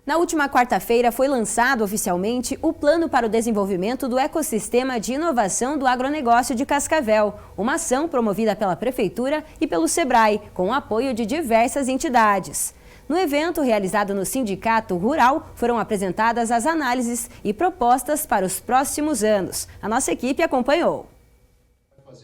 Na última quarta-feira foi lançado oficialmente o Plano para o Desenvolvimento do Ecossistema de Inovação do Agronegócio de Cascavel, uma ação promovida pela Prefeitura e pelo SEBRAE, com o apoio de diversas entidades. No evento realizado no Sindicato Rural, foram apresentadas as análises e propostas para os próximos anos. A nossa equipe acompanhou.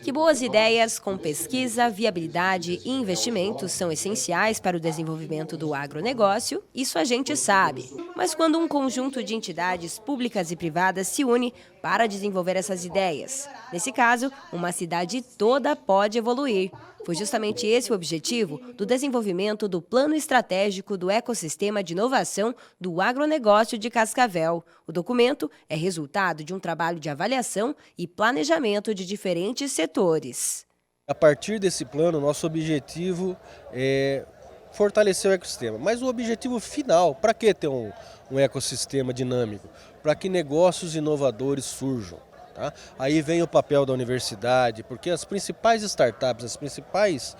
Que boas ideias com pesquisa, viabilidade e investimentos são essenciais para o desenvolvimento do agronegócio, isso a gente sabe. Mas quando um conjunto de entidades públicas e privadas se une para desenvolver essas ideias, nesse caso, uma cidade toda pode evoluir. Foi justamente esse o objetivo do desenvolvimento do Plano Estratégico do Ecossistema de Inovação do Agronegócio de Cascavel. O documento é resultado de um trabalho de avaliação e planejamento de diferentes setores. A partir desse plano, nosso objetivo é fortalecer o ecossistema. Mas o objetivo final, para que ter um ecossistema dinâmico? Para que negócios inovadores surjam. Tá? Aí vem o papel da universidade, porque as principais startups, as principais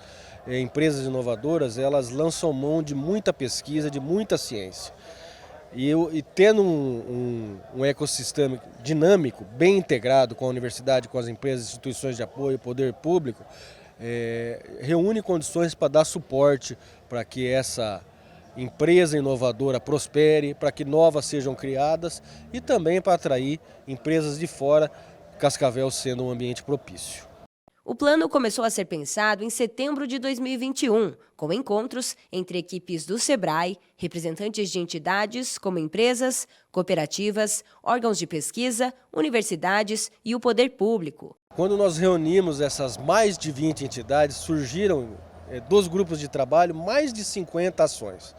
empresas inovadoras, elas lançam mão de muita pesquisa, de muita ciência. E tendo um ecossistema dinâmico, bem integrado com a universidade, com as empresas, instituições de apoio, poder público, reúne condições para dar suporte para que essa empresa inovadora prospere, para que novas sejam criadas e também para atrair empresas de fora, Cascavel sendo um ambiente propício. O plano começou a ser pensado em setembro de 2021, com encontros entre equipes do SEBRAE, representantes de entidades como empresas, cooperativas, órgãos de pesquisa, universidades e o poder público. Quando nós reunimos essas mais de 20 entidades, surgiram dos grupos de trabalho mais de 50 ações.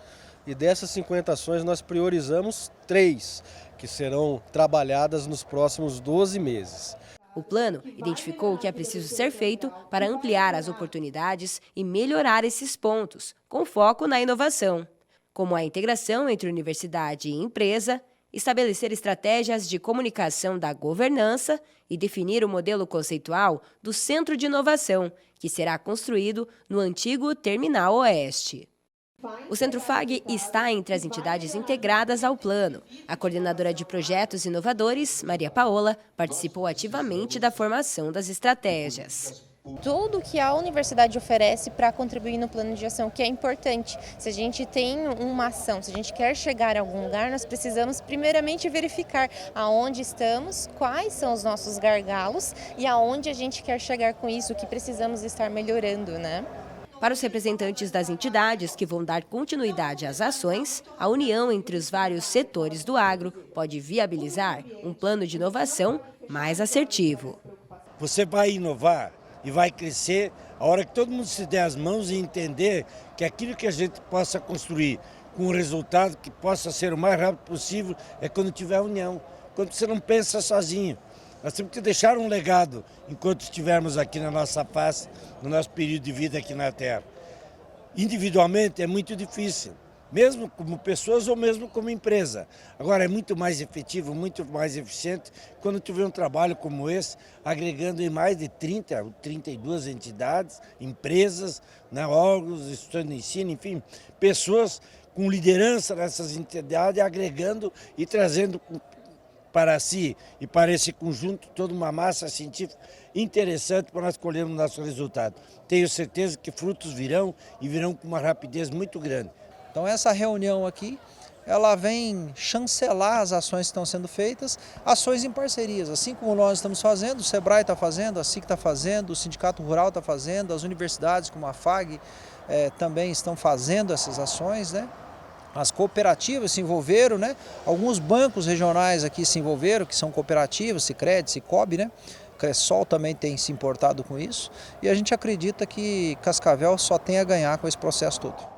E dessas 50 ações nós priorizamos 3, que serão trabalhadas nos próximos 12 meses. O plano identificou o que é preciso ser feito para ampliar as oportunidades e melhorar esses pontos, com foco na inovação, como a integração entre universidade e empresa, estabelecer estratégias de comunicação da governança e definir o modelo conceitual do Centro de Inovação, que será construído no antigo Terminal Oeste. O Centro FAG está entre as entidades integradas ao plano. A coordenadora de projetos inovadores, Maria Paola, participou ativamente da formação das estratégias. Tudo que a universidade oferece para contribuir no plano de ação, que é importante. Se a gente tem uma ação, se a gente quer chegar a algum lugar, nós precisamos primeiramente verificar aonde estamos, quais são os nossos gargalos e aonde a gente quer chegar com isso, o que precisamos estar melhorando, né? Para os representantes das entidades que vão dar continuidade às ações, a união entre os vários setores do agro pode viabilizar um plano de inovação mais assertivo. Você vai inovar e vai crescer a hora que todo mundo se der as mãos e entender que aquilo que a gente possa construir com um resultado que possa ser o mais rápido possível é quando tiver união, quando você não pensa sozinho. Nós temos que deixar um legado enquanto estivermos aqui na nossa face, no nosso período de vida aqui na Terra. Individualmente é muito difícil, mesmo como pessoas ou mesmo como empresa. Agora é muito mais efetivo, muito mais eficiente quando tiver um trabalho como esse, agregando em mais de 30 ou 32 entidades, empresas, órgãos, instituições de ensino, enfim, pessoas com liderança nessas entidades, agregando e trazendo para si e para esse conjunto toda uma massa científica interessante para nós colhermos nosso resultado. Tenho certeza que frutos virão e virão com uma rapidez muito grande. Então essa reunião aqui, ela vem chancelar as ações que estão sendo feitas, ações em parcerias, assim como nós estamos fazendo, o SEBRAE está fazendo, a SIC está fazendo, o Sindicato Rural está fazendo, as universidades como a FAG também estão fazendo essas ações, né? As cooperativas se envolveram, né? Alguns bancos regionais aqui se envolveram, que são cooperativas, Sicredi, Cicobi, né? Cressol também tem se importado com isso. E a gente acredita que Cascavel só tem a ganhar com esse processo todo.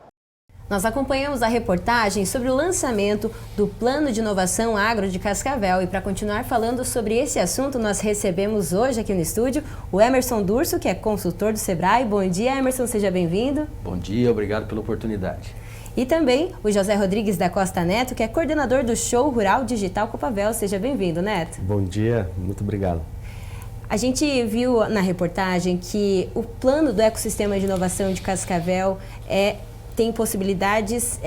Nós acompanhamos a reportagem sobre o lançamento do Plano de Inovação Agro de Cascavel. E para continuar falando sobre esse assunto, nós recebemos hoje aqui no estúdio o Emerson Durso, que é consultor do SEBRAE. Bom dia, Emerson, seja bem-vindo. Bom dia, obrigado pela oportunidade. E também o José Rodrigues da Costa Neto, que é coordenador do Show Rural Digital Copavel. Seja bem-vindo, Neto. Bom dia, muito obrigado. A gente viu na reportagem que o plano do ecossistema de inovação de Cascavel é tem possibilidades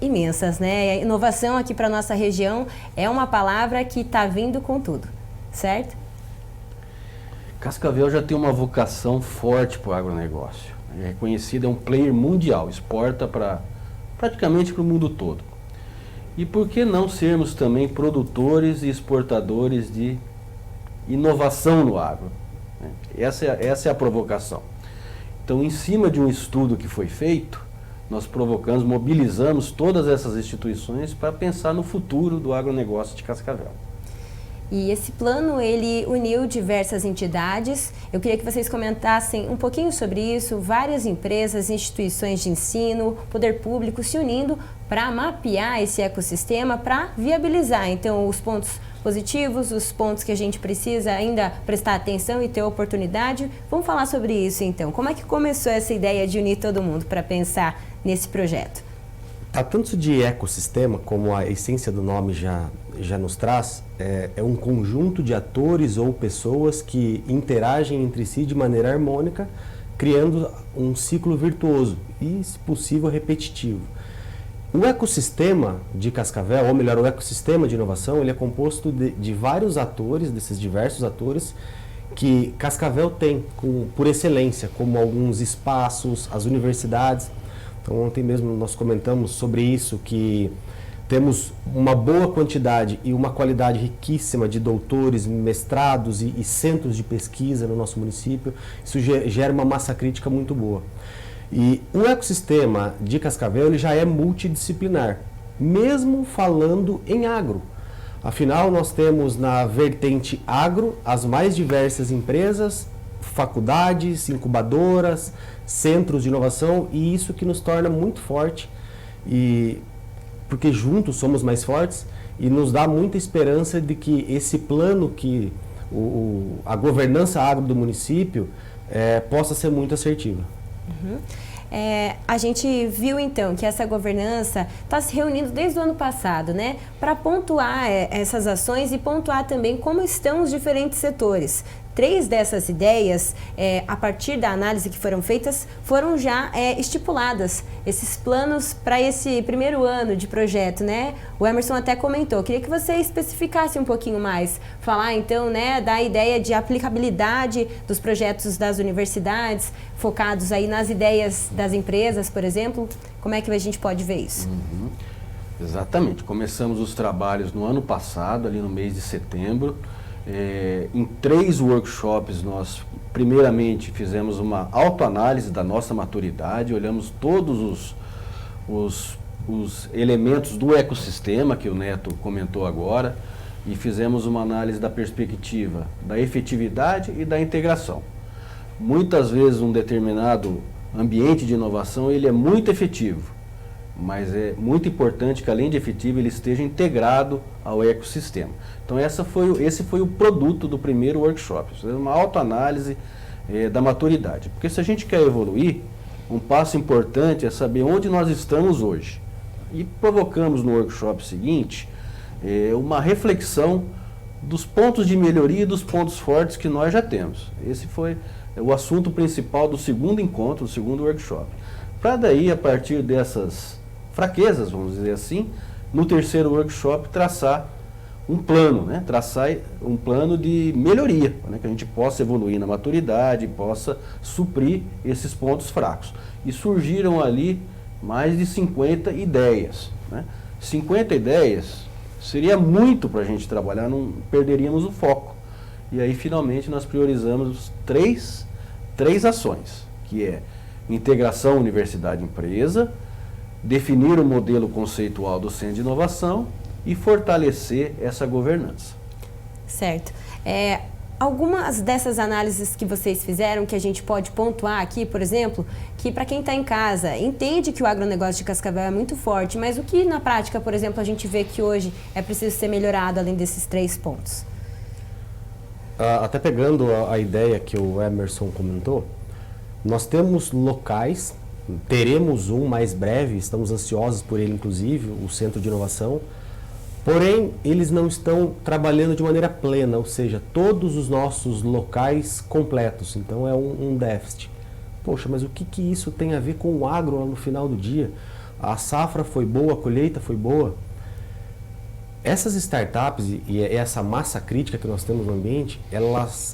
imensas, né? A inovação aqui para a nossa região é uma palavra que está vindo com tudo, certo? Cascavel já tem uma vocação forte para o agronegócio. É reconhecido, é um player mundial, exporta praticamente para o mundo todo. E por que não sermos também produtores e exportadores de inovação no agro? Essa é a provocação. Então, em cima de um estudo que foi feito, nós mobilizamos todas essas instituições para pensar no futuro do agronegócio de Cascavel. E esse plano, ele uniu diversas entidades. Eu queria que vocês comentassem um pouquinho sobre isso. Várias empresas, instituições de ensino, poder público se unindo para mapear esse ecossistema, para viabilizar, então, os pontos positivos, os pontos que a gente precisa ainda prestar atenção e ter oportunidade. Vamos falar sobre isso, então. Como é que começou essa ideia de unir todo mundo para pensar nesse projeto? Tanto de ecossistema, como a essência do nome já nos traz, é um conjunto de atores ou pessoas que interagem entre si de maneira harmônica, criando um ciclo virtuoso e, se possível, repetitivo. O ecossistema de Cascavel, ou melhor, o ecossistema de inovação, ele é composto de vários atores, desses diversos atores, que Cascavel tem por excelência, como alguns espaços, as universidades. Então, ontem mesmo nós comentamos sobre isso, que temos uma boa quantidade e uma qualidade riquíssima de doutores, mestrados e centros de pesquisa no nosso município. Isso gera uma massa crítica muito boa. E o ecossistema de Cascavel ele já é multidisciplinar, mesmo falando em agro. Afinal, nós temos na vertente agro as mais diversas empresas, faculdades, incubadoras, centros de inovação, e isso que nos torna muito forte, porque juntos somos mais fortes, e nos dá muita esperança de que esse plano, que a governança agro do município possa ser muito assertiva. Uhum. A gente viu então que essa governança está se reunindo desde o ano passado, né, para pontuar essas ações e pontuar também como estão os diferentes setores. 3 dessas ideias, a partir da análise que foram feitas, foram já estipuladas, esses planos para esse primeiro ano de projeto, né? O Emerson até comentou, queria que você especificasse um pouquinho mais, falar então, né, da ideia de aplicabilidade dos projetos das universidades, focados aí nas ideias das empresas, por exemplo. Como é que a gente pode ver isso? Uhum. Exatamente, começamos os trabalhos no ano passado, ali no mês de setembro. Em 3 workshops nós primeiramente fizemos uma autoanálise da nossa maturidade, olhamos todos os elementos do ecossistema que o Neto comentou agora e fizemos uma análise da perspectiva da efetividade e da integração. Muitas vezes um determinado ambiente de inovação ele é muito efetivo, mas é muito importante que, além de efetivo, ele esteja integrado ao ecossistema. Então esse foi o produto do primeiro workshop, uma autoanálise da maturidade. Porque se a gente quer evoluir, um passo importante é saber onde nós estamos hoje. E provocamos no workshop seguinte uma reflexão dos pontos de melhoria e dos pontos fortes que nós já temos. Esse foi o assunto principal do segundo encontro, do segundo workshop. Para daí, a partir dessas fraquezas, vamos dizer assim, no terceiro workshop traçar um plano, né? Traçar um plano de melhoria, né? Que a gente possa evoluir na maturidade, possa suprir esses pontos fracos. E surgiram ali mais de 50 ideias, né? 50 ideias seria muito para a gente trabalhar, não perderíamos o foco. E aí finalmente nós priorizamos três ações, que é integração universidade-empresa, definir o modelo conceitual do Centro de Inovação e fortalecer essa governança. Certo. Algumas dessas análises que vocês fizeram, que a gente pode pontuar aqui, por exemplo, que para quem está em casa, entende que o agronegócio de Cascavel é muito forte, mas o que na prática, por exemplo, a gente vê que hoje é preciso ser melhorado além desses 3 pontos? Até pegando a ideia que o Emerson comentou, nós temos locais, teremos um mais breve, estamos ansiosos por ele inclusive, o Centro de Inovação, porém eles não estão trabalhando de maneira plena, ou seja, todos os nossos locais completos, então é um déficit. Poxa, mas o que isso tem a ver com o agro lá no final do dia? A safra foi boa, a colheita foi boa. Essas startups e essa massa crítica que nós temos no ambiente,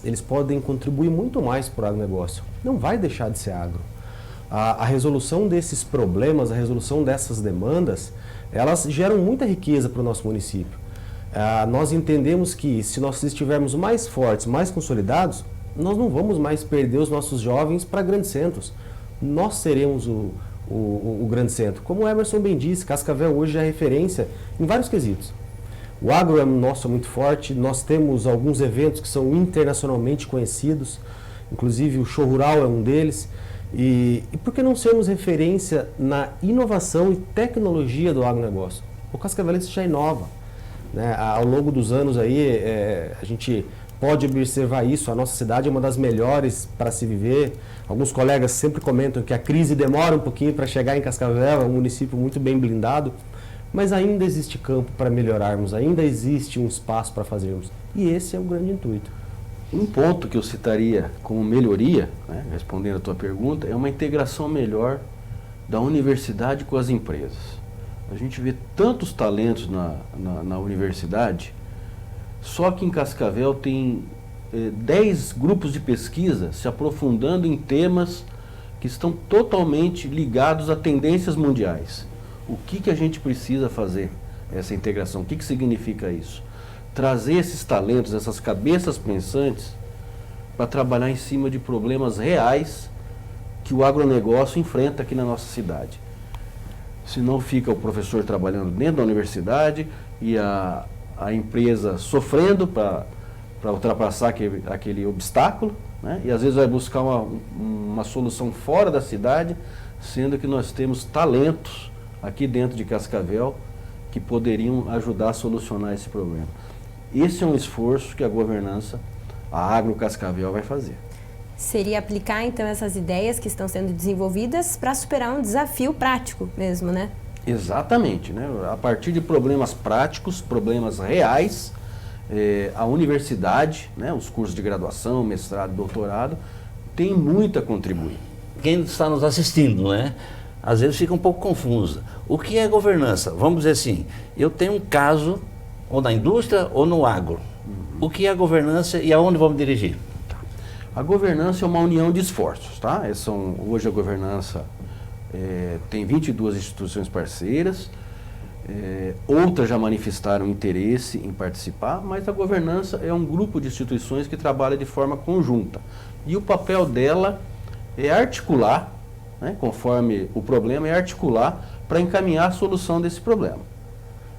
eles podem contribuir muito mais para o agronegócio. Não vai deixar de ser agro. A resolução desses problemas, a resolução dessas demandas, elas geram muita riqueza para o nosso município. Nós entendemos que se nós estivermos mais fortes, mais consolidados, nós não vamos mais perder os nossos jovens para grandes centros. Nós seremos o grande centro. Como o Emerson bem disse, Cascavel hoje é referência em vários quesitos. O agro nosso é muito forte, nós temos alguns eventos que são internacionalmente conhecidos, inclusive o Show Rural é um deles. E por que não sermos referência na inovação e tecnologia do agronegócio? O cascavelense já inova, né? Ao longo dos anos aí, a gente pode observar isso, a nossa cidade é uma das melhores para se viver. Alguns colegas sempre comentam que a crise demora um pouquinho para chegar em Cascavel, é um município muito bem blindado, mas ainda existe campo para melhorarmos, ainda existe um espaço para fazermos. E esse é o grande intuito. Um ponto que eu citaria como melhoria, né, respondendo a tua pergunta, é uma integração melhor da universidade com as empresas. A gente vê tantos talentos na universidade, só que em Cascavel tem 10 grupos de pesquisa se aprofundando em temas que estão totalmente ligados a tendências mundiais. O que a gente precisa fazer essa integração? O que significa isso? Trazer esses talentos, essas cabeças pensantes para trabalhar em cima de problemas reais que o agronegócio enfrenta aqui na nossa cidade. Senão fica o professor trabalhando dentro da universidade e a empresa sofrendo para ultrapassar aquele obstáculo, né? E às vezes vai buscar uma solução fora da cidade, sendo que nós temos talentos aqui dentro de Cascavel que poderiam ajudar a solucionar esse problema. Esse é um esforço que a governança, a Agro Cascavel, vai fazer. Seria aplicar, então, essas ideias que estão sendo desenvolvidas para superar um desafio prático mesmo, né? Exatamente, né? A partir de problemas práticos, problemas reais, a universidade, né, os cursos de graduação, mestrado, doutorado, tem muito a contribuir. Quem está nos assistindo, né? Às vezes fica um pouco confusa. O que é governança? Vamos dizer assim, eu tenho um caso ou na indústria ou no agro. O que é a governança e aonde vamos dirigir? A governança é uma união de esforços, tá? Hoje a governança tem 22 instituições parceiras, outras já manifestaram interesse em participar, mas a governança é um grupo de instituições que trabalha de forma conjunta. E o papel dela é articular, né, conforme o problema, é articular para encaminhar a solução desse problema.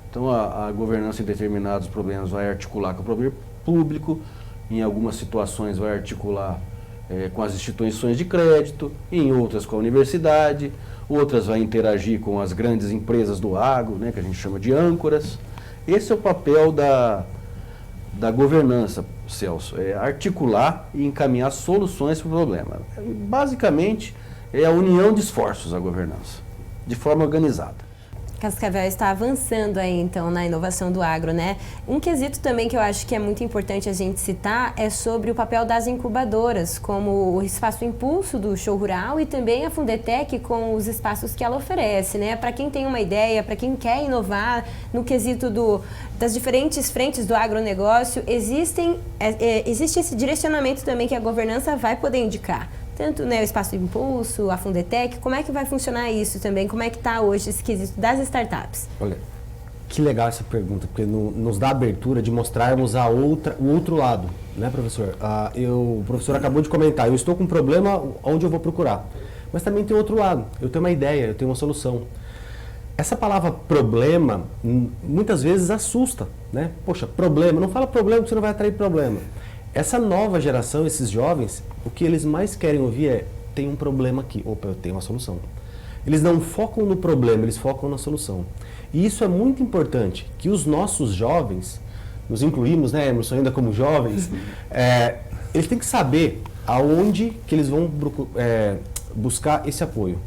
Então a governança em determinados problemas vai articular com o poder público, em algumas situações vai articular com as instituições de crédito, em outras com a universidade, outras vai interagir com as grandes empresas do agro, né, que a gente chama de âncoras. Esse é o papel da governança, Celso, é articular e encaminhar soluções para o problema. Basicamente, é a união de esforços a governança, de forma organizada. Cascavel está avançando aí, então, na inovação do agro, né? Um quesito também que eu acho que é muito importante a gente citar é sobre o papel das incubadoras, como o Espaço Impulso do Show Rural e também a Fundetec com os espaços que ela oferece, né? Para quem tem uma ideia, para quem quer inovar no quesito das diferentes frentes do agronegócio, existe esse direcionamento também que a governança vai poder indicar. Tanto, né, o Espaço Impulso, a Fundetec, como é que vai funcionar isso também? Como é que está hoje esse quesito das startups? Olha, que legal essa pergunta, porque nos dá a abertura de mostrarmos o outro lado, né, professor? O professor acabou de comentar, eu estou com um problema, onde eu vou procurar? Mas também tem outro lado, eu tenho uma ideia, eu tenho uma solução. Essa palavra problema, muitas vezes assusta, né? Poxa, problema, não fala problema que você não vai atrair problema. Essa nova geração, esses jovens, o que eles mais querem ouvir é: tem um problema aqui, opa, eu tenho uma solução. Eles não focam no problema, eles focam na solução. E isso é muito importante, que os nossos jovens, nos incluímos, né, Emerson, ainda como jovens, eles têm que saber aonde que eles vão buscar esse apoio.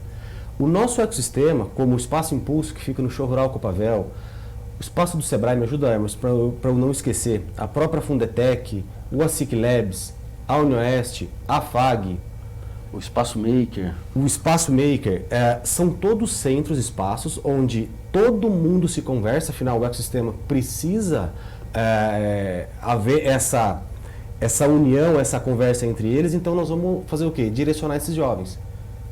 O nosso ecossistema, como o Espaço Impulso, que fica no Show Rural Copavel, o espaço do Sebrae, me ajuda, Emerson, para eu não esquecer, a própria Fundetec, o ASIC Labs, a Unioeste, a FAG, O Espaço Maker. O Espaço Maker são todos centros, espaços, onde todo mundo se conversa, afinal o ecossistema precisa haver essa união, essa conversa entre eles, então nós vamos fazer o quê? Direcionar esses jovens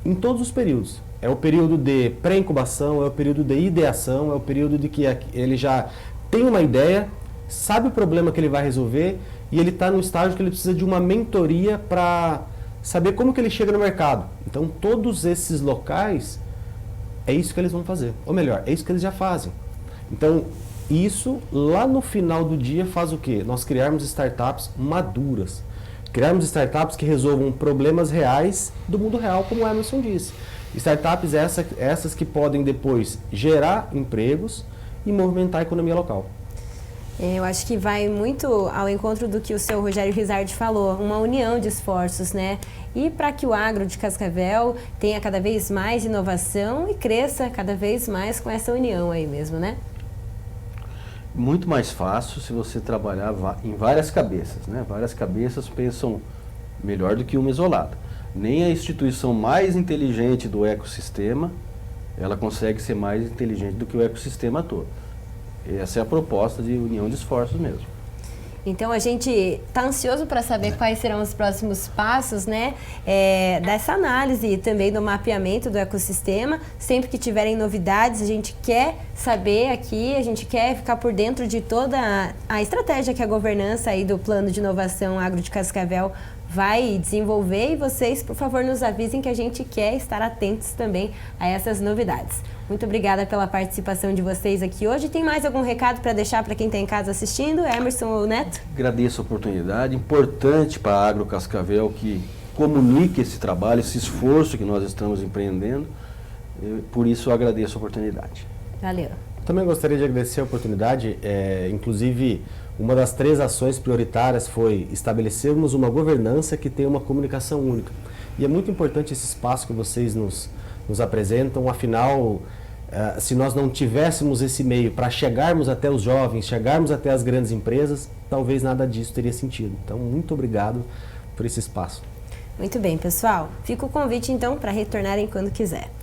em todos os períodos. É o período de pré-incubação, é o período de ideação, é o período de que ele já tem uma ideia, sabe o problema que ele vai resolver e ele está no estágio que ele precisa de uma mentoria para saber como que ele chega no mercado. Então todos esses locais, é isso que eles vão fazer. Ou melhor, é isso que eles já fazem. Então isso lá no final do dia faz o quê? Nós criarmos startups maduras. Criarmos startups que resolvam problemas reais do mundo real, como o Emerson disse. Startups essas que podem depois gerar empregos e movimentar a economia local. Eu acho que vai muito ao encontro do que o seu Rogério Rizardi falou, uma união de esforços, né? E para que o agro de Cascavel tenha cada vez mais inovação e cresça cada vez mais com essa união aí mesmo, né? Muito mais fácil se você trabalhar em várias cabeças, né? Várias cabeças pensam melhor do que uma isolada. Nem a instituição mais inteligente do ecossistema, ela consegue ser mais inteligente do que o ecossistema todo. Essa é a proposta de união de esforços mesmo. Então a gente está ansioso para saber quais serão os próximos passos, né, dessa análise e também do mapeamento do ecossistema. Sempre que tiverem novidades, a gente quer saber aqui, a gente quer ficar por dentro de toda a estratégia que a governança aí do Plano de Inovação Agro de Cascavel vai desenvolver, e vocês, por favor, nos avisem que a gente quer estar atentos também a essas novidades. Muito obrigada pela participação de vocês aqui hoje. Tem mais algum recado para deixar para quem está em casa assistindo, Emerson ou Neto? Agradeço a oportunidade, importante para a Agro Cascavel que comunique esse trabalho, esse esforço que nós estamos empreendendo. Por isso eu agradeço a oportunidade. Valeu. Também gostaria de agradecer a oportunidade, inclusive uma das 3 ações prioritárias foi estabelecermos uma governança que tenha uma comunicação única. E é muito importante esse espaço que vocês nos apresentam, afinal, se nós não tivéssemos esse meio para chegarmos até os jovens, chegarmos até as grandes empresas, talvez nada disso teria sentido. Então, muito obrigado por esse espaço. Muito bem, pessoal. Fica o convite, então, para retornarem quando quiser.